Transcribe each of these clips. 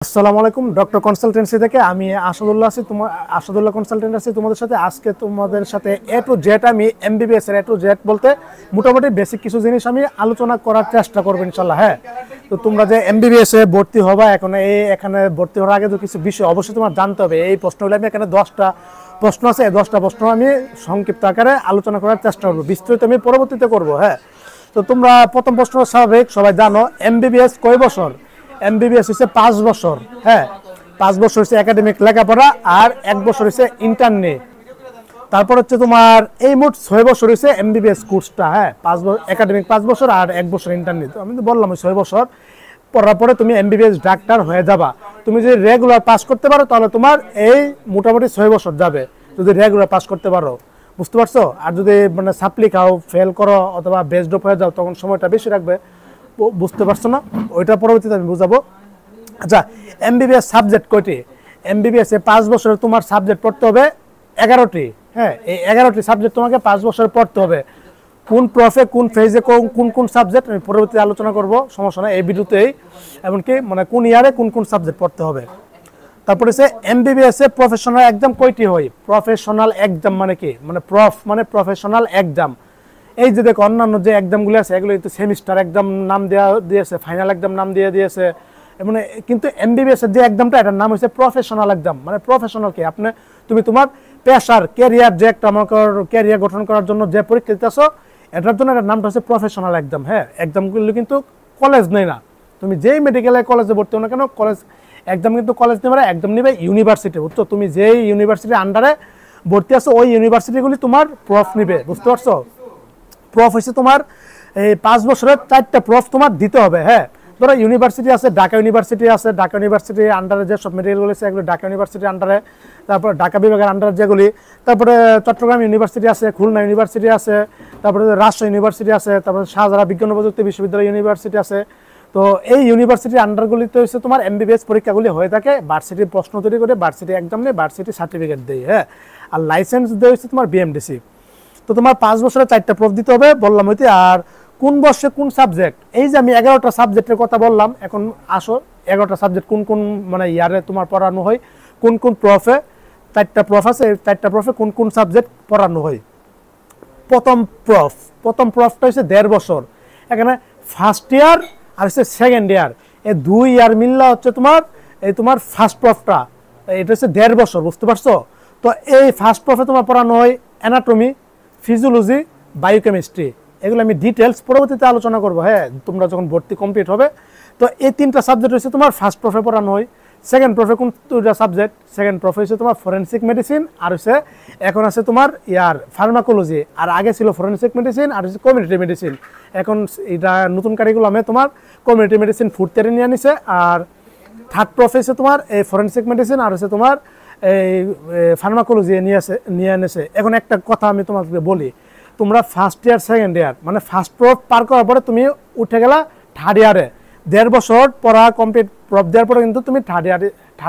আসসালামু আলাইকুম doctor consultancy থেকে আমি আসাদুল্লাহ আছি আসাদুল্লাহ কনসালটেন্ট আছি তোমাদের সাথে। আজকে তোমাদের সাথে এ টু জেড আমি এমবিবিএস এর এ টু জেড বলতে মোটামুটি বেসিক কিছু জিনিস আমি আলোচনা করার চেষ্টা করবো ইনশাল্লাহ। হ্যাঁ, তো তোমরা যে এমবিবিএস এ ভর্তি হবা এখানে ভর্তি হওয়ার আগে তো কিছু বিষয় অবশ্যই তোমার জানতে হবে। এই প্রশ্নগুলো আমি এখানে 10টা প্রশ্ন আছে, এই 10টা প্রশ্ন আমি সংক্ষিপ্ত আকারে আলোচনা করার চেষ্টা করবো, বিস্তারিত আমি পরবর্তীতে করবো। হ্যাঁ, তো তোমরা প্রথম প্রশ্ন স্বাভাবিক সবাই জানো এমবিবিএস কয় বছর? এমবিবিএস হচ্ছে 5 বছর। হ্যাঁ, 5 বছর হচ্ছে একাডেমিক লেখাপড়া আর 1 বছর হচ্ছে ইন্টার্নি। তারপর হচ্ছে তোমার এই মোট 6 বছর হচ্ছে এমবিবিএস কোর্সটা। হ্যাঁ, 5 বছর একাডেমিক, 5 বছর আর 1 বছর ইন্টার্নি। তো আমি তো বললাম 6 বছর পড়ার পরে তুমি এমবিবিএস ডাক্তার হয়ে যাবা। তুমি যদি রেগুলার পাস করতে পারো তাহলে তোমার এই মোটামুটি 6 বছর যাবে, যদি রেগুলার পাস করতে পারো। বুঝতে পারছো? আর যদি মানে সাপ্লি খাও, ফেল করো অথবা বেস্ট অফ হয়ে যাও তখন সময়টা বেশি রাখবে। বুঝতে পারছো না? ওইটা পরবর্তীতে আমি বুঝাবো। আচ্ছা, এমবিবিএস সাবজেক্ট কয়টি? এমবিবিএস এ 5 বছরে তোমার সাবজেক্ট পড়তে হবে 11টি। হ্যাঁ, এই 11টি সাবজেক্ট তোমাকে 5 বছরে পড়তে হবে। কোন প্রফে কোন ফেজে কোন কোন সাবজেক্ট আমি পরবর্তীতে আলোচনা করব, সমস্যা নাই এই ভিডিওতেই। এমনকি মানে কোন ইয়ারে কোন কোন সাবজেক্ট পড়তে হবে। তারপরে হচ্ছে এমবিবিএস এ প্রফেশনাল এক্সাম কয়টি হয়? প্রফেশনাল এক্সাম মানে কি? মানে মানে প্রফেশনাল এক্সাম। এই যে দেখো অন্যান্য যে এক্সামগুলো আছে এগুলো কিন্তু সেমিস্টার এক্সাম নাম দিয়েছে, ফাইনাল এক্সাম নাম দিয়েছে। মানে কিন্তু এমবিবিএস এর যে এক্সামটা এটার নাম হচ্ছে প্রফেশনাল এক্সাম। মানে প্রফেশনাল কি? তুমি তোমার পেশার ক্যারিয়ার যে একটা ক্যারিয়ার গঠন করার জন্য যে পরীক্ষা দিতেছো এটার জন্য এটার নামটা হচ্ছে প্রফেশনাল এক্সাম। হ্যাঁ, এক্সামগুলো কিন্তু কলেজ নেই না। তুমি যেই মেডিকেলে কলেজে ভর্তি হও না কেন, কলেজ এক্সাম কিন্তু কলেজ নেবে না, এক্সাম নেবে ইউনিভার্সিটি। বুঝছো? তুমি যেই ইউনিভার্সিটির আন্ডারে ভর্তি আছো ওই ইউনিভার্সিটিগুলি তোমার প্রফ নিবে। বুঝতে পারছো? প্রফ হচ্ছে তোমার এই 5 বছরের 4টা প্রফ তোমার দিতে হবে। হ্যাঁ, ধরো ইউনিভার্সিটি আছে, ঢাকা ইউনিভার্সিটি আছে, ঢাকা ইউনিভার্সিটির আন্ডারে যে সব মেডিকেলগুলো আছে এগুলো ঢাকা ইউনিভার্সিটির আন্ডারে। তারপরে ঢাকা বিভাগের আন্ডারে যেগুলি, তারপরে চট্টগ্রাম ইউনিভার্সিটি আছে, খুলনা ইউনিভার্সিটি আছে, তারপরে রাজশাহী ইউনিভার্সিটি আছে, তারপরে শাহজালাল বিজ্ঞান ও প্রযুক্তি বিশ্ববিদ্যালয় ইউনিভার্সিটি আছে। তো এই ইউনিভার্সিটির আন্ডারগুলিতে হচ্ছে তোমার এমবিবিএস পরীক্ষাগুলি হয়ে থাকে। ভার্সিটির প্রশ্ন তৈরি করে ভার্সিটি এক্সাম নিয়ে ভার্সিটি সার্টিফিকেট দেয়। হ্যাঁ, আর লাইসেন্স দেয় হচ্ছে তোমার বিএমডিসি। তো তোমার 5 বছরে 4টা প্রফ দিতে হবে বললাম হইতে। আর কোন বর্ষে কোন সাবজেক্ট, এই যে আমি 11টা সাবজেক্টের কথা বললাম, এখন আসো 11টা সাবজেক্ট কোন কোন মানে ইয়ারে তোমার পড়ানো হয়, কোন কোন প্রফে। 4টা প্রফ আছে, 4টা প্রফে কোন কোন সাবজেক্ট পড়ানো হয়। প্রথম প্রফটা হচ্ছে 1.5 বছর। এখানে ফার্স্ট ইয়ার আর হচ্ছে সেকেন্ড ইয়ার, এই 2 ইয়ার মিললা হচ্ছে তোমার ফার্স্ট প্রফটা। এটা হচ্ছে 1.5 বছর। বুঝতে পারছো? তো এই ফার্স্ট প্রফে তোমার পড়ানো হয় অ্যানাটমি, ফিজিওলজি, বায়োকেমিস্ট্রি। এগুলো আমি ডিটেলস পরবর্তীতে আলোচনা করবো। হ্যাঁ, তোমরা যখন ভর্তি কমপ্লিট হবে। তো এই 3টা সাবজেক্ট হচ্ছে তোমার ফার্স্ট প্রফে পড়ানো হয়। সেকেন্ড প্রফে কোন 2টা সাবজেক্ট? সেকেন্ড প্রফে হচ্ছে তোমার ফরেনসিক মেডিসিন আর হচ্ছে এখন আছে তোমার ফার্মাকোলজি। আর আগে ছিল ফরেনসিক মেডিসিন আর হচ্ছে কমিউনিটি মেডিসিন। এখন এটা নতুন কারিকুলামে তোমার কমিউনিটি মেডিসিন ফুড ইয়ারে নিয়ে নিছে। আর থার্ড প্রফে হচ্ছে তোমার এই ফরেনসিক মেডিসিন আর হচ্ছে তোমার এই ফার্মাকোলজি নিয়ে এনেছে। এখন একটা কথা আমি তোমাকে বলি, তোমরা ফার্স্ট ইয়ার সেকেন্ড ইয়ার মানে ফার্স্ট প্রফ পার করার পরে তুমি উঠে গেলা থার্ড ইয়ারে। 1.5 বছর পড়া কমপ্লিট প্রফ দেওয়ার পরে কিন্তু তুমি থার্ড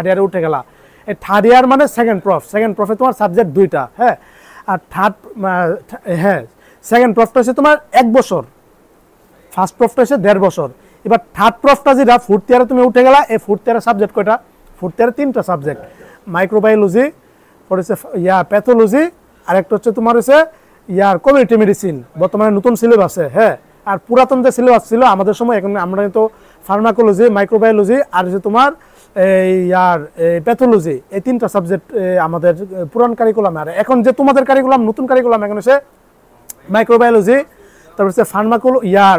ইয়ারে উঠে গেলা। এই থার্ড ইয়ার মানে সেকেন্ড প্রফে তোমার সাবজেক্ট 2টা। হ্যাঁ, আর সেকেন্ড প্রফটা হচ্ছে তোমার 1 বছর, ফার্স্ট প্রফটা হচ্ছে 1.5 বছর। এবার থার্ড প্রফটা যেটা ফোর্থ ইয়ারে তুমি উঠে গেলা, এই ফোর্থ ইয়ারের সাবজেক্ট কয়টা? ফোর্থ ইয়ারে 3টা সাবজেক্ট, মাইক্রোবায়োলজি, হচ্ছে প্যাথোলজি, আর একটা হচ্ছে তোমার হচ্ছে কমিউনিটি মেডিসিন। বর্তমানে নতুন সিলেবাসে। হ্যাঁ, আর পুরাতন যে সিলেবাস ছিল আমাদের সময়, এখন আমরা কিন্তু ফার্মাকোলজি, মাইক্রোবায়োলজি আর হচ্ছে তোমার প্যাথোলজি, এই 3টা সাবজেক্ট আমাদের পুরান কারিকুলামে। আর এখন যে তোমাদের কারিকুলাম, নতুন কারিকুলাম, এখন হচ্ছে মাইক্রোবায়োলজি, তারপর হচ্ছে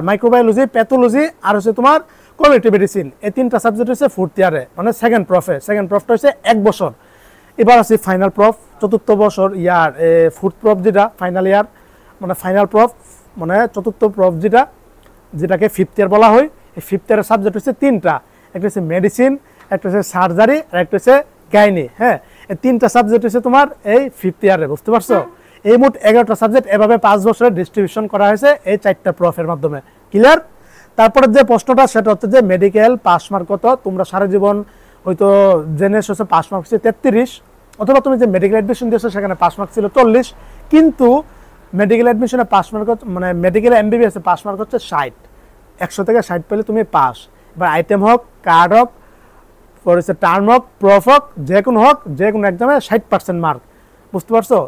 মাইক্রোবায়োলজি, প্যাথোলজি আর হচ্ছে তোমার কমিউনিটি মেডিসিন। এই 3টা সাবজেক্ট হচ্ছে ফোর্থ ইয়ারে মানে সেকেন্ড প্রফটা হচ্ছে 1 বছর। এবার আছে ফাইনাল প্রফ, চতুর্থ বছর ফোর্থ প্রফ যেটা ফাইনাল ইয়ার মানে ফাইনাল প্রফ মানে চতুর্থ প্রফ যেটাকে 5th ইয়ার বলা হয়। এই 5th ইয়ারের সাবজেক্ট হচ্ছে 3টা, একটা হচ্ছে মেডিসিন, একটা হচ্ছে সার্জারি আর একটা হচ্ছে গাইনি। হ্যাঁ, এই 3টা সাবজেক্ট হচ্ছে তোমার এই 5th ইয়ারে। বুঝতে পারছো? এই মোট 11টা সাবজেক্ট এভাবে 5 বছরের ডিস্ট্রিবিউশন করা হয়েছে এই 4টা প্রফের মাধ্যমে। ক্লিয়ার? তারপরে যে প্রশ্নটা সেটা হচ্ছে যে মেডিকেল পাস মার্ক কত? তোমরা সারা জীবন হয়তো জেনে এসেছো পাস মার্ক হচ্ছে 33, অথবা তুমি যে মেডিকেল অ্যাডমিশন দিয়েছো সেখানে পাস মার্ক ছিল 40, কিন্তু মেডিকেল অ্যাডমিশনে পাস মার্ক মানে medical MBBS A pass mark হচ্ছে 60। 100 থেকে 60 পেলে তুমি পাস। এবার আইটেম হোক, কার্ড হোক, পরে হচ্ছে টার্ম হোক প্রফ হোক যে কোনো এক্সামে 60% মার্ক, বুঝতে পারছো?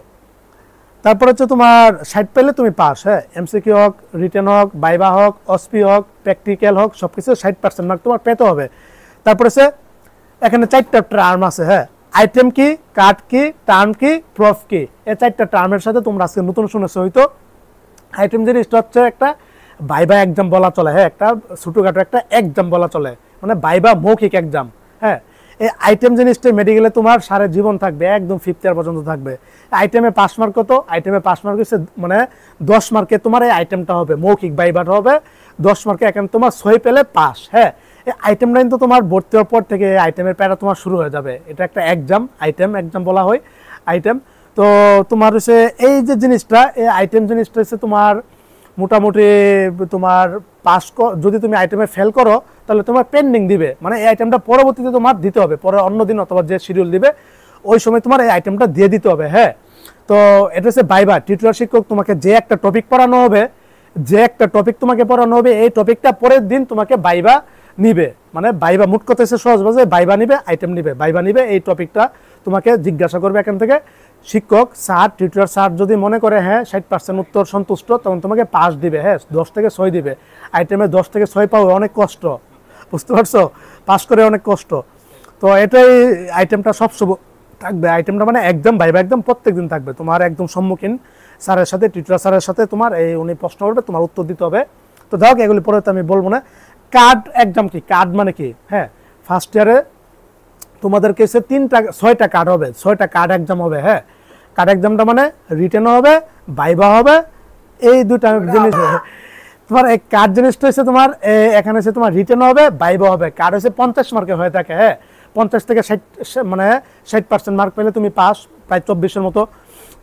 তারপর হচ্ছে তোমার 60 পেলে তুমি পাস, হ্যাঁ, এমসিকিউ হোক, রিটেন হোক, ভাইভা হোক, অসপি হোক, প্র্যাকটিক্যাল হোক, সব কিছু 60% মার্ক তোমার পেতে হবে। তারপরে হচ্ছে এখানে 4টা টার্ম আছে, হ্যাঁ, আইটেম কি, কার্ড কি, টার্ম কি, প্রফ কি, এই 4টা টার্মের সাথে তোমরা আজকে নতুন শুনেছো হয়তো। আইটেম জিনিসটা হচ্ছে একটা ভাইভা এক্সাম বলা চলে, হ্যাঁ, একটা ছোটোখাটো একটা এক্সাম বলা চলে, মানে ভাইভা মৌখিক এক্সাম, হ্যাঁ। এই আইটেম জিনিসটা মেডিকেলে তোমার সারা জীবন থাকবে, একদম 5th ইয়ার পর্যন্ত থাকবে। আইটেমে পাস মার্ক কত? আইটেমে পাস মার্ক হচ্ছে মানে 10 মার্কে তোমার এই আইটেমটা হবে, মৌখিক ভাইভাটা হবে 10 মার্কে, এখানে তোমার 6 পেলে পাস, হ্যাঁ। এই আইটেমটা কিন্তু তোমার ভর্তি হওয়ার পর থেকে আইটেমের প্যারা তোমার শুরু হয়ে যাবে। এটা একটা এক্সাম, আইটেম এক্সাম বলা হয় আইটেম। তো তোমার হচ্ছে এই যে জিনিসটা, এই আইটেম জিনিসটা হচ্ছে তোমার মোটামুটি তোমার পাস, যদি তুমি আইটেমে ফেল করো তাহলে তোমার পেন্ডিং দিবে, মানে এই আইটেমটা পরবর্তীতে তোমার দিতে হবে, পরে অন্য দিন অথবা যে শিডিউল দিবে ওই সময় তোমার এই আইটেমটা দিয়ে দিতে হবে, হ্যাঁ। তো এটা হচ্ছে ভাইভা। টিউটর শিক্ষক তোমাকে যে একটা টপিক পড়ানো হবে, এই টপিকটা পরের দিন তোমাকে ভাইভা নিবে, মানে ভাইভা মুট কথা হচ্ছে সহজ ভাষায় ভাইভা নিবে, আইটেম নিবে, ভাইভা নিবে, এই টপিকটা তোমাকে জিজ্ঞাসা করবে এখান থেকে শিক্ষক স্যার, টিউটর স্যার যদি মনে করে হ্যাঁ 60% উত্তর সন্তুষ্ট, তখন তোমাকে পাস দিবে, হ্যাঁ, 10 থেকে 6 দিবে। আইটেমে 10 থেকে 6 পাওয়া অনেক কষ্ট, বুঝতে পারছো, পাস করে অনেক কষ্ট। তো এটাই আইটেমটা সব থাকবে, আইটেমটা মানে একদম ভাইভা একদম প্রত্যেক দিন থাকবে, তোমার একদম সম্মুখীন স্যারের সাথে, টিউটর স্যারের সাথে তোমার এই উনি প্রশ্ন করবে, তোমার উত্তর দিতে হবে। তো যাই হোক, এগুলি পরে তো আমি বলবো না। কার্ড এক্সাম কি, কার্ড মানে কি, হ্যাঁ, ফার্স্ট ইয়ারে তোমাদেরকে 6টা কার্ড হবে, 6টা কার্ড এক্সাম হবে, হ্যাঁ। কার্ড এক্সামটা মানে রিটেনও হবে, ভাইভা হবে, এই দুটা জিনিস হবে। তোমার এই কার্ড জিনিসটা হচ্ছে তোমার এখানে হচ্ছে তোমার রিটেনও হবে, ভাইভা হবে। কার্ড হচ্ছে 50 মার্কে হয়ে থাকে, হ্যাঁ, 50 থেকে 60, মানে 60% মার্ক পেলে তুমি পাস, প্রায় 24-এর মতো।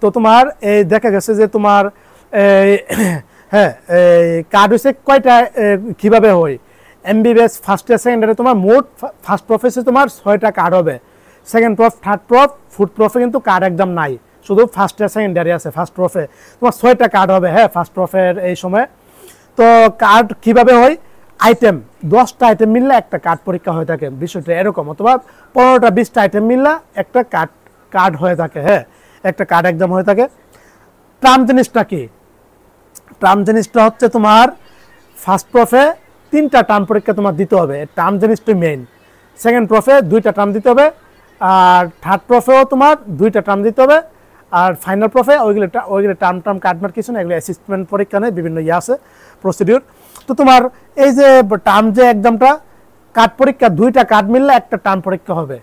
তো তোমার এই দেখা গেছে যে তোমার হ্যাঁ, কার্ড হচ্ছে কয়টা, কীভাবে হয়, এমবিবিএস ফার্স্ট ইয়ার সেকেন্ড ইয়ারে তোমার মোট ফার্স্ট প্রফেসে তোমার 6টা কার্ড হবে, second prof, third prof, fourth প্রফে কিন্তু কার্ড এক্সাম নাই, শুধু ফার্স্ট ইয়ার সেকেন্ড ইয়ারে আছে। ফার্স্ট প্রফে তোমার 6টা কার্ড হবে, হ্যাঁ, ফার্স্ট প্রফের এই সময়। তো কার্ড কিভাবে হয়, আইটেম 10টা আইটেম মিললে একটা কার্ড পরীক্ষা হয়ে থাকে, বিষয়টা এরকম, অথবা 15টা 20টা আইটেম মিললে একটা কার্ড হয়ে থাকে, হ্যাঁ, একটা কার্ড এক্সাম হয়ে থাকে। ট্রাম জিনিসটা কি, ট্রাম জিনিসটা হচ্ছে তোমার ফার্স্ট প্রফে 3টা টার্ম পরীক্ষা তোমার দিতে হবে, টার্ম জিনিসটা মেইন। সেকেন্ড প্রফে 2টা টার্ম দিতে হবে, আর থার্ড প্রফেও তোমার 2টা টার্ম দিতে হবে, আর ফাইনাল প্রফে ওইগুলো টার্ম কাটমার কিছু না, এগুলো অ্যাসিস্টমেন্ট পরীক্ষা নেই, বিভিন্ন আছে প্রসিডিউর। তো তোমার এই যে টার্ম যে এক্সামটা, কার্ড পরীক্ষা 2টা কার্ড মিললে একটা টার্ম পরীক্ষা হবে,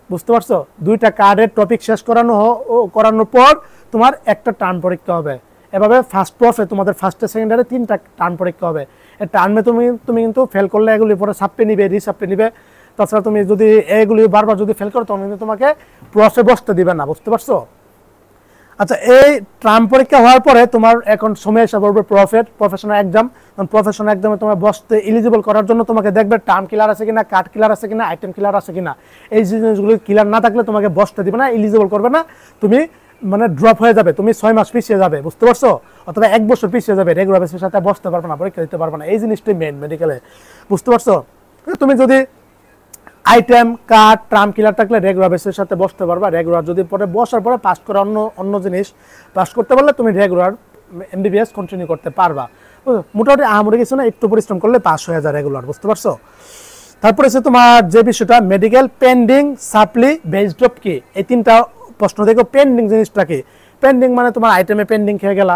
বুঝতে পারছো? 2টা কার্ডের টপিক শেষ করানোর পর তোমার একটা টার্ম পরীক্ষা হবে। এভাবে ফার্স্ট প্রফে তোমাদের ফার্স্টে সেকেন্ডারে 3টা টার্ম পরীক্ষা হবে। এই টার্মে তুমি কিন্তু ফেল করলে এগুলি পরে সাপ্লি নিবে, রিসাপ্লি নিবে। তাছাড়া তুমি যদি এগুলি বারবার যদি ফেল করো, তখন কিন্তু তোমাকে প্রফে বসতে দিবে না, বুঝতে পারছো? আচ্ছা, এই টার্ম পরীক্ষা হওয়ার পরে তোমার এখন সময় এসে পড়বে প্রফেশনাল এক্সাম। প্রফেশনাল এক্সামে তোমার বসতে এলিজিবল করার জন্য তোমাকে দেখবে টার্ম ক্লিয়ার আছে কিনা, কার্ড ক্লিয়ার আছে কিনা, আইটেম ক্লিয়ার আছে কিনা। এই জিনিসগুলো ক্লিয়ার না থাকলে তোমাকে বসতে দিবে না, এলিজিবল করবে না, তুমি মানে ড্রপ হয়ে যাবে, তুমি 6 মাস পিছিয়ে যাবে, বুঝতে পারছো? অথবা 1 বছর পিছিয়ে যাবে, রেগুলার বেসিসের সাথে বসতে পারবে না, পরীক্ষা দিতে পারবে না। এই জিনিসটাই মেইন মেডিকেলে, বুঝতে পারছো? তুমি যদি আইটেম, কার্ড, টার্ম ক্লিয়ার থাকলে রেগুলার বেসিসের সাথে বসতে পারবা। রেগুলার যদি পরে বসার পরে পাস করে অন্য জিনিস পাস করতে পারলে তুমি রেগুলার এমবিবিএস কন্টিনিউ করতে পারবা। মোটামুটি আহামরি কিছু না, একটু পরিশ্রম করলে পাস হয়ে যায় রেগুলার, বুঝতে পারছো? তারপরে হচ্ছে তোমার যে বিষয়টা মেডিকেল পেন্ডিং, সাপ্লি, বেস ড্রপ কি, এই 3টা প্রশ্ন দেখো। পেন্ডিং জিনিসটা কি? পেন্ডিং মানে তোমার আইটেমে পেন্ডিং খেয়ে গেলা,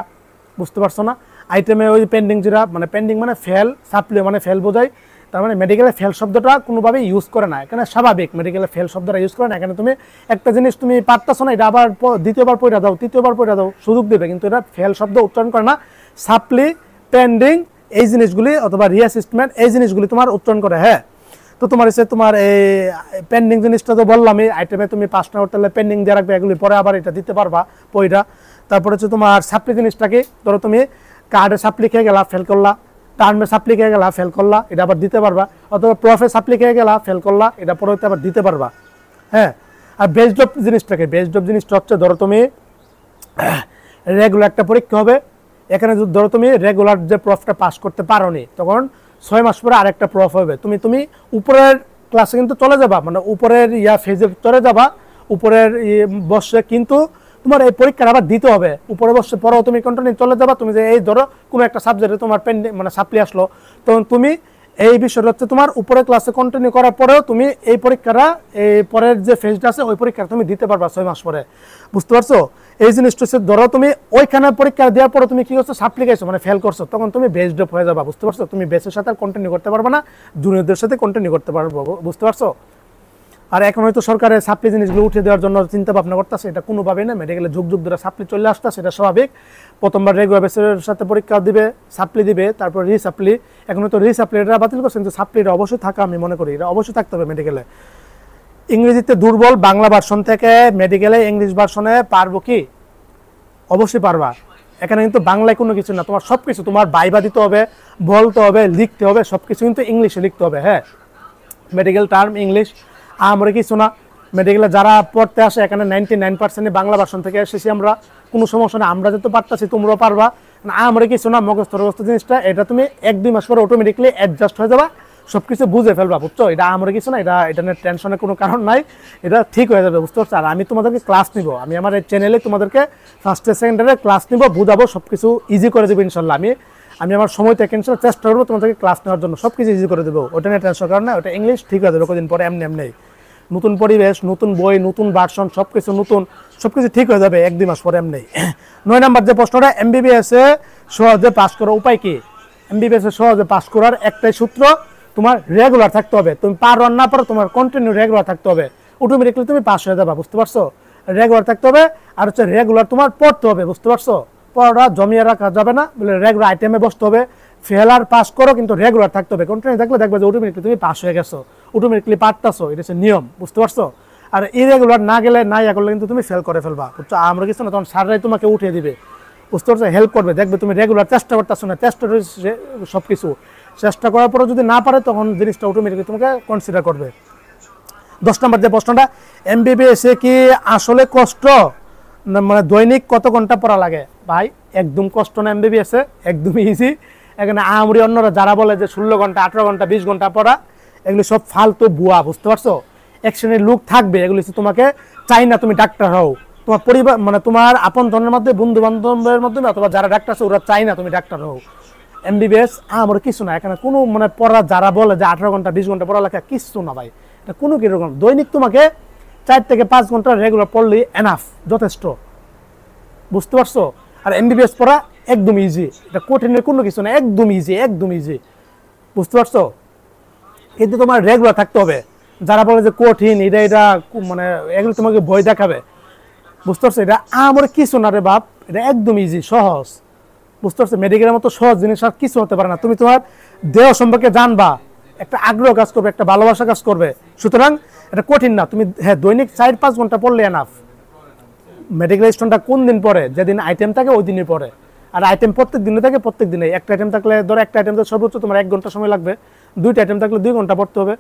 বুঝতে পারছো না? আইটেমে ওই পেন্ডিং যেটা, মানে পেন্ডিং মানে ফেল, সাপ্লি মানে ফেল বোঝায়। তার মানে মেডিকেলে ফেল শব্দটা কোনোভাবেই ইউজ করে না, এখানে স্বাভাবিক মেডিকেলে ফেল শব্দটা ইউজ করে না। এখানে তুমি একটা জিনিস তুমি পারতেছো না, এটা আবার দ্বিতীয়বার পড়া দাও, তৃতীয়বার পড়া দাও, সুযোগ দেবে, কিন্তু এটা ফেল শব্দ উচ্চারণ করে না। সাপ্লি, পেন্ডিং এই জিনিসগুলি অথবা রিঅ্যাসেসমেন্ট এই জিনিসগুলি তোমার উচ্চারণ করে, হ্যাঁ। তো তোমার এসে তোমার এই পেন্ডিং জিনিসটা তো বললাম, এই আইটেমে তুমি 5টা করতে হলে পেন্ডিং দিয়ে রাখবে, এগুলি পরে আবার এটা দিতে পারবা পয়টা। তারপরে হচ্ছে তোমার সাপ্লি জিনিসটা কি, ধরো তুমি কার্ডে সাপ্লি খেয়ে গেলা, ফেল করলা, টার্মে সাপ্লি খেয়ে গেলা, ফেল করলা, এটা আবার দিতে পারবা। অথবা প্রফে সাপ্লি খেয়ে গেলা, ফেল করলা, এটা পরে আবার দিতে পারবা, হ্যাঁ। আর বেস ড্রপ জিনিসটাকে, বেস ড্রপ জিনিসটা হচ্ছে ধরো তুমি রেগুলার একটা পরীক্ষা হবে, এখানে ধরো তুমি রেগুলার যে প্রফটা পাস করতে পারো নি, তখন 6 মাস পরে আরেকটা প্রফ হবে। তুমি উপরের ক্লাসে কিন্তু চলে যাবা, মানে উপরের ফেজে চলে যাবা, উপরের বর্ষে কিন্তু তোমার এই পরীক্ষাটা আবার দিতে হবে। উপরে বর্ষে পরেও তুমি কন্টিনিউ চলে যাবা। তুমি যে এই ধরো কোনো একটা সাবজেক্টে তোমার মানে সাপ্লি আসলো, তখন তুমি এই বিষয়টা হচ্ছে তোমার উপরে ক্লাসে কন্টিনিউ করার পরেও তুমি এই পরীক্ষাটা, এই পরের যে ফেজটা আছে ওই পরীক্ষাটা তুমি দিতে পারবা 6 মাস পরে। বুঝতে পারছো? এই জিনিসটা হচ্ছে ধরো তুমি ওইখানে পরীক্ষা দেওয়ার পরে তুমি কি করছো, সাপ্লি গাইছো, মানে ফেল করছো, তখন তুমি বেস ড্রপ হয়ে যাবা। বুঝতে পারছো? তুমি বেসের সাথে আর কন্টিনিউ করতে পারবে না, জুনিয়রদের সাথে কন্টিনিউ করতে পারবো। বুঝতে পারছো? আর এখন হয়তো সরকারের সাপ্লি জিনিসগুলো উঠে দেওয়ার জন্য চিন্তা ভাবনা করতেছে, এটা কোনোভাবেই না। মেডিকেলে যুগ যুগ ধরে সাপ্লি চলে আসছে, সেটা স্বাভাবিক। প্রথমবার রেগুলার বেসের সাথে পরীক্ষা দিবে, সাপ্লি দিবে, তারপর রিসাপ্লি। এখন হয়তো রিসাপ্লি এটা বাতিল করছে, কিন্তু সাপ্লিটা অবশ্যই থাকা আমি মনে করি, এটা অবশ্যই থাকতে হবে মেডিকেলে। ইংরেজিতে দুর্বল, বাংলা ভার্সন থেকে মেডিকেলে ইংলিশ ভার্সনে পারবো কি? অবশ্যই পারবা। এখানে কিন্তু বাংলায় কোনো কিছু না, তোমার সব কিছু, তোমার বাইবা দিতে হবে, বলতে হবে, লিখতে হবে, সব কিছু কিন্তু ইংলিশে লিখতে হবে। হ্যাঁ, মেডিকেল টার্ম ইংলিশ, আমরা কিছু না। মেডিকেলে যারা পড়তে আসে এখানে 99% বাংলা ভার্সন থেকে এসেছি আমরা, কোনো সমস্যা না। আমরা যেহেতু পারতেছি তোমরাও পারবা, আমরা কিছু না। মুখস্থ জিনিসটা এটা তুমি 1-2 মাস পরে অটোমেটিকলি অ্যাডজাস্ট হয়ে যাবা, সব কিছু বুঝে ফেলবা। বুঝছো? এটা আমরা কিছু না, এটা নিয়ে টেনশনের কোনো কারণ নাই, এটা ঠিক হয়ে যাবে। বুঝতে পারছো? আর আমি তোমাদেরকে ক্লাস নিব, আমি আমার এই চ্যানেলে তোমাদেরকে ফার্স্টে সেকেন্ডারে ক্লাস নিব, বুঝাবো, সব কিছু ইজি করে দেবো ইনশাল্লাহ। আমি আমার সময় থেকে ইনশাল্লাহ চেষ্টা করবো তোমাদেরকে ক্লাস নেওয়ার জন্য, সব কিছু ইজি করে দেবো। ওটা নিয়ে টেনশন কারণ না, ওটা ইংলিশ ঠিক হয়ে যাবে কদিন পরে, এমনি। নতুন পরিবেশ, নতুন বই, নতুন ভার্সন, সব কিছু নতুন, সব কিছু ঠিক হয়ে যাবে 1-2 মাস পরে এমনি। 9 নম্বর যে প্রশ্নটা, MBBS এ সহজে পাস করার উপায় কি? MBBS এ সহজে পাস করার একটাই সূত্র, তোমার রেগুলার থাকতে হবে। তুমি পারো আর না পারো, তোমার কন্টিনিউ রেগুলার থাকতে হবে, অটোমেটিকলি তুমি পাস হয়ে যাবা। বুঝতে পারছো? রেগুলার থাকতে হবে, আর হচ্ছে রেগুলার তোমার পড়তে হবে। বুঝতে পারছো? পড়া জমিয়ে রাখা যাবে না, বলে রেগুলার আইটেমে বসতে হবে। ফেল আর পাস করো, কিন্তু রেগুলার থাকতে হবে। কন্টিনিউ থাকলে দেখবে যে অটোমেটিকলি তুমি পাস হয়ে গেছো, অটোমেটিকলি পারতেছো, এটা হচ্ছে নিয়ম। বুঝতে পারছো? আর ইরেগুলার না গেলে, না ইয়া করলে কিন্তু তুমি ফেল করে ফেলবা। বুঝছো? আমরা কিছু না, তখন স্যাররাই তোমাকে উঠিয়ে দিবে। বুঝতে পারছো? হেল্প করবে, দেখবে তুমি রেগুলার চেষ্টা করতেছো না, চেষ্টা সব কিছু চেষ্টা করার পরে যদি না পারে, তখন জিনিসটা অটোমেটিকলি তোমাকে কনসিডার করবে। 10 নম্বর যে প্রশ্নটা, MBBS এ কি আসলে কষ্ট, মানে দৈনিক কত ঘন্টা পড়া লাগে? ভাই একদম কষ্ট না, MBBS এ একদম ইজি। এখানে আমরি অন্যরা যারা বলে যে 16 ঘন্টা, 18 ঘন্টা, 20 ঘন্টা পড়া, এগুলি সব ফালতু বুয়া। বুঝতে পারছো? এক শ্রেণীর লোক থাকবে, এগুলি তোমাকে চাই না তুমি ডাক্তার হও, তোমার পরিবার, মানে তোমার আপন জনের মধ্যে, বন্ধু বান্ধবের মাধ্যমে, অথবা যারা ডাক্তার আছে ওরা চাই না তুমি ডাক্তার হও। MBBS আমার কিছু না, এখানে কোনো মানে পড়া, যারা বলে যে 18 ঘন্টা 20 ঘন্টা পড়ালেখা, কিছু না ভাই, এটা কোনো কিরকম। দৈনিক তোমাকে 4 থেকে 5 ঘন্টা রেগুলার পড়লেই এনাফ, যথেষ্ট। বুঝতে পারছো? আর MBBS পড়া একদম ইজি, এটা কঠিনের কোনো কিছু না, একদম ইজি, একদম ইজি। বুঝতে পারছো? কিন্তু তোমার রেগুলার থাকতে হবে। যারা বলে যে কঠিন, এটা মানে এগুলো তোমাকে ভয় দেখাবে। বুঝতে পারছো? এটা আমার কিছু না রে বাপ, এটা একদম ইজি, সহজ। বুঝতে পারছো? মেডিকেলের মতো সহজ জিনিস আর কিছু হতে পারে না। তুমি তোমার দেহ সম্পর্কে জানবা, একটা আগ্রহ কাজ করবে, একটা ভালোবাসা কাজ করবে, সুতরাং এটা কঠিন না। তুমি হ্যাঁ দৈনিক 4-5 ঘন্টা পড়লে এনাফ। মেডিকেল স্টোনটা কোন দিন পড়ে? যেদিন আইটেম থাকে ওই দিনই পড়ে। আর আইটেম প্রত্যেক দিনে থাকে, প্রত্যেক দিনে। একটা আইটেম থাকলে ধরো, একটা আইটেম সর্বোচ্চ তোমার 1 ঘন্টা সময় লাগবে, 2টা আইটেম থাকলে 2 ঘন্টা পড়তে হবে,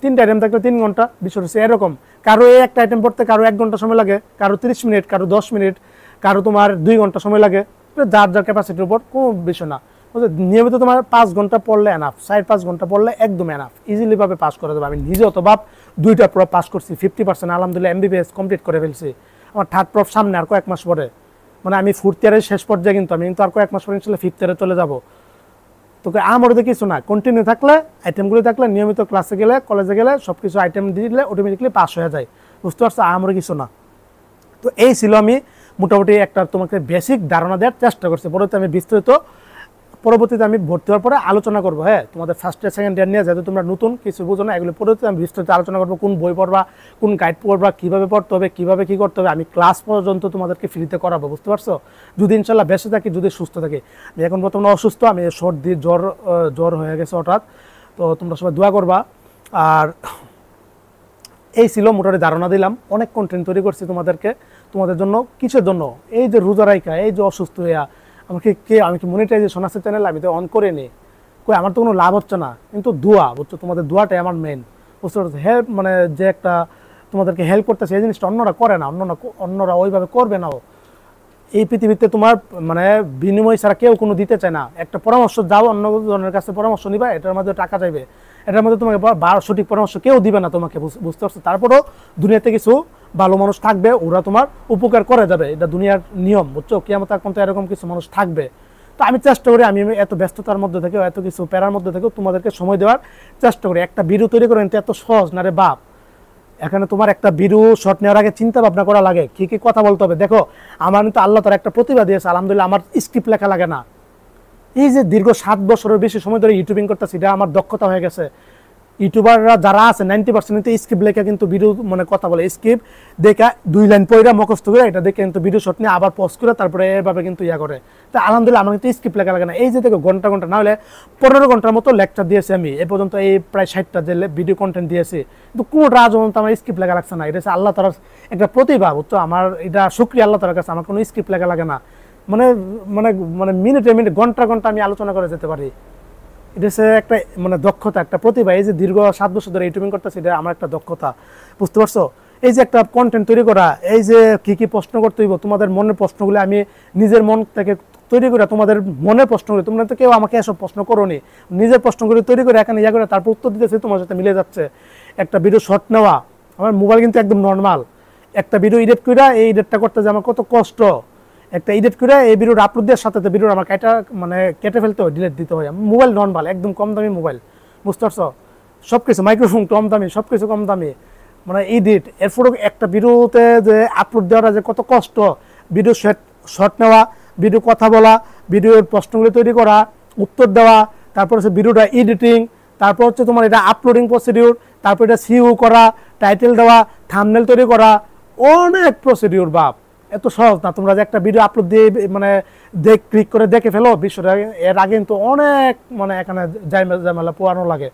3টা আইটেম থাকলে 3 ঘন্টা। বিষয় হচ্ছে এরকম, কারো এই একটা আইটেম পড়তে কারো 1 ঘন্টা সময় লাগে, কারো 30 মিনিট, কারো 10 মিনিট, কারো তোমার 2 ঘন্টা সময় লাগে। যার যার ক্যাপাসিটির উপর, কোনো বিষয় না। নিয়মিত তোমার 5 ঘন্টা পড়লে এনাফ, 4-5 ঘন্টা পড়লে একদম এনাফ, ইজিলি ভাবে পাস করা যাবে। আমি নিজে অত ভাব 2টা প্রপ পাস করছি, 50% আলহামদুলিল্লাহ MBBS কমপ্লিট করে ফেলছি। আমার 3rd প্রপ সামনে আর কয়েক মাস পরে, মানে আমি 4th ইয়ারের শেষ পর্যায়ে, কিন্তু আমি কিন্তু আর কয়েক মাস পরে ইনশাল্লাহ 5th ইয়ারে চলে যাবো। তোকে আমার কিছু না, কন্টিনিউ থাকলে, আইটেমগুলি থাকলে, নিয়মিত ক্লাসে গেলে, কলেজে গেলে, সব কিছু আইটেম দিলে অটোমেটিকলি পাস হয়ে যায়। বুঝতে পারছো? আমার কিছু না। তো এই ছিল, আমি মোটামুটি একটা তোমাকে বেসিক ধারণা দেওয়ার চেষ্টা করছি। পরবর্তীতে আমি বিস্তারিত, পরবর্তীতে আমি ভর্তি হওয়ার পরে আলোচনা করবো। হ্যাঁ, তোমাদের ফার্স্ট ইয়ার সেকেন্ড ইয়ার নিয়ে, যেহেতু তোমরা নতুন, কিছু বুঝো না, এগুলো পরবর্তীতে আমি বিস্তারিত আলোচনা করবো। কোন বই পড়বা, কোন গাইড পড়বা, কীভাবে পড়তে হবে, কীভাবে কী করতে হবে, আমি ক্লাস পর্যন্ত তোমাদেরকে ফ্রিতে করাবো। বুঝতে পারছো? যদি ইনশাল্লাহ বেঁচে থাকি, যদি সুস্থ থাকি। আমি এখন বর্তমানে অসুস্থ, আমি সর্দি জ্বর হয়ে গেছে হঠাৎ। তো তোমরা সবাই দোয়া করবা। আর এই ছিল মোটামুটি ধারণা দিলাম, অনেক কন্টেন্ট তৈরি করছি তোমাদের জন্য। কিসের জন্য? এই যে রোজা রাইখা, এই যে অসুস্থ হইয়া, আমি কি মনিটাইজেশন আছে চ্যানেল, আমি তো অন করে নিই, কই আমার তো কোনো লাভ হচ্ছে না। কিন্তু দোয়া, বুঝছো, তোমাদের দোয়াটাই আমার মেন। বুঝতে পারছো? হেল্প, মানে যে একটা তোমাদেরকে হেল্প করতেছে, এই জিনিসটা অন্যরা করে না, অন্যরা ওইভাবে করবে না। এই পৃথিবীতে তোমার মানে বিনিময় ছাড়া কেউ কোনো দিতে চায় না। একটা পরামর্শ যাও, অন্য জনের কাছে পরামর্শ নিবা, এটার মধ্যে টাকা চাইবে। এটার মধ্যে তোমাকে সঠিক পরামর্শ কেউ দিবে না তোমাকে, বুঝতে পারছো? তারপরেও দুনিয়াতে কিছু ভালো মানুষ থাকবে, ওরা তোমার উপকার করে যাবে, এটা দুনিয়ার নিয়ম, বুঝছো? কিয়ামত পর্যন্ত এরকম কিছু মানুষ থাকবে। তো আমি চেষ্টা করি, আমি এত ব্যস্ততার মধ্যে থেকেও, এত কিছু প্যারার মধ্যে থেকেও তোমাদেরকে সময় দেওয়ার চেষ্টা করি। একটা ভিডিও তৈরি করে এত সহজ না রে বাপ। এখানে তোমার একটা ভিডিও শট নেওয়ার আগে চিন্তা ভাবনা করা লাগে, কি কি কথা বলতে হবে। দেখো আমার কিন্তু আল্লাহ তার একটা প্রতিভা দিয়েছে, আলহামদুলিল্লাহ, আমার স্ক্রিপ্ট লেখা লাগে না। এই যে দীর্ঘ 7 বছরের বেশি সময় ধরে ইউটিউবিং করতেছি, এটা আমার দক্ষতা হয়ে গেছে। ইউটিউবাররা যারা আছে 90% কিন্তু স্ক্রিপ্ট লেখা কিন্তু ভিডিও মানে কথা বলে, স্ক্রিপ্ট দেখা 2 লাইন পড়া মুখস্থ করে এটা দেখে কিন্তু ভিডিও শট নিয়ে আবার পোস্ট করে তারপরে এভাবে কিন্তু ইয়া করে। তো আলহামদুলিল্লাহ আমার কিন্তু স্ক্রিপ্ট লেখা লাগে না। এই যে দেখো ঘন্টা ঘন্টা না হলে 15 ঘন্টার মতো লেকচার দিয়েছি আমি এ পর্যন্ত, এই প্রায় 60টা যে ভিডিও কন্টেন্ট দিয়েছি, কিন্তু কোনো রাজ পর্যন্ত আমার স্ক্রিপ্ট লেখা লাগছে না। এটা হচ্ছে আল্লাহ তাআলার একটা প্রতিভা, বুঝছো? আমার এটা শুকরিয়া আল্লাহ তাআলার কাছে, আমার কোনো স্ক্রিপ্ট লেখা লাগে না। মানে মানে মানে মিনিটে মিনিট ঘন্টা ঘন্টা আমি আলোচনা করে যেতে পারি। এটা হচ্ছে একটা মানে দক্ষতা, একটা প্রতিভা। এই যে দীর্ঘ 7 বছর ধরে ইউটিউবিং করতেছি, এটা আমার একটা দক্ষতা, বুঝতে পারছো? এই যে একটা কন্টেন্ট তৈরি করা, এই যে কি কি প্রশ্ন করতে হইব, তোমাদের মনের প্রশ্নগুলো আমি নিজের মন থেকে তৈরি করে তোমাদের মনের প্রশ্ন করি। তোমরা তো কেউ আমাকে এসব প্রশ্ন করোনি, নিজের প্রশ্নগুলি তৈরি করে এখানে ইয়া করে তারপর উত্তর দিতেছি, তোমার সাথে মিলে যাচ্ছে। একটা ভিডিও শর্ট নেওয়া, আমার মোবাইল কিন্তু একদম নর্মাল। একটা ভিডিও এডিট করে এই এডিটটা করতে যে আমার কত কষ্ট, একটা এডিট করে এই ভিডিওর আপলোড দেওয়ার সাথে ভিডিও আমার কেটে ফেলতে হয়, ডিলিট দিতে হয়। মোবাইল নর্মাল, একদম কম দামি মোবাইল, বুঝতে পারছো? সব কিছু মাইক্রোফোন কম দামি, সব কিছু কম দামি, মানে এডিট। এরপরও একটা ভিডিওতে যে আপলোড দেওয়াটা যে কত কষ্ট, ভিডিও শর্ট নেওয়া, ভিডিও কথা বলা, ভিডিওর প্রশ্নগুলি তৈরি করা, উত্তর দেওয়া, তারপর হচ্ছে ভিডিওটা এডিটিং, তারপর হচ্ছে তোমার এটা আপলোডিং প্রসিডিউর, তারপর এটা সিইও করা, টাইটেল দেওয়া, থাম্বনেল তৈরি করা, অনেক প্রসিডিউর বাপ। এত সহজ না। তোমরা যে একটা ভিডিও আপলোড দিয়ে মানে ক্লিক করে দেখে ফেলো বিষয়টা, এর আগে কিন্তু অনেক মানে এখানে ঝামেলা পোয়ানো লাগে।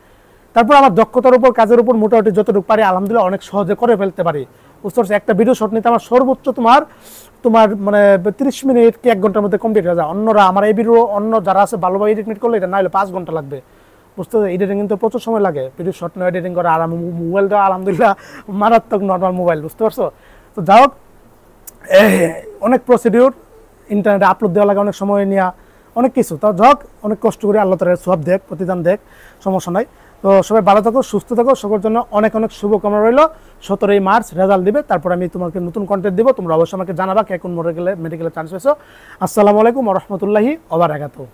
তারপর আমার দক্ষতার উপর, কাজের উপর মোটামুটি যতটুকু পারি আলহামদুলিল্লাহ অনেক সহজে করে ফেলতে পারি, বুঝতে পারছি? একটা ভিডিও শট নিতে আমার সর্বোচ্চ তোমার মানে 30 মিনিট কি 1 ঘন্টার মধ্যে কমপ্লিট হয়ে যায়। অন্যরা আমার এই ভিডিও অন্য যারা আছে ভালোভাবে এডিট করলে এটা না হলে 5 ঘন্টা লাগবে, বুঝতে পারছি? এডিটিং কিন্তু প্রচুর সময় লাগে, ভিডিও শট নেওয়া, এডিটিং করা। আর মোবাইলটা আলহামদুলিল্লাহ মারাত্মক নর্মাল মোবাইল, বুঝতে পারছো? তো যাই হোক, অনেক প্রসিডিউর, ইন্টারনেটে আপলোড দেওয়া লাগে, অনেক সময় নেওয়া, অনেক কিছু। তো যাক, অনেক কষ্ট করে আল্লাহ তাআলা সব দেখ, প্রতিদান দেখ, সমস্যা নাই। তো সবাই ভালো থাকো, সুস্থ থাকো, সকলের জন্য অনেক অনেক শুভকামনা রইল। 17 মার্চ রেজাল্ট দিবে, তারপর আমি তোমাকে নতুন কন্টেন্ট দিব, তোমরা অবশ্যই আমাকে জানাবা কে কোন মেডিকেলে চান্স পেয়েছো। আসসালামু আলাইকুম ওয়া রাহমাতুল্লাহি ওয়া বারাকাতুহু।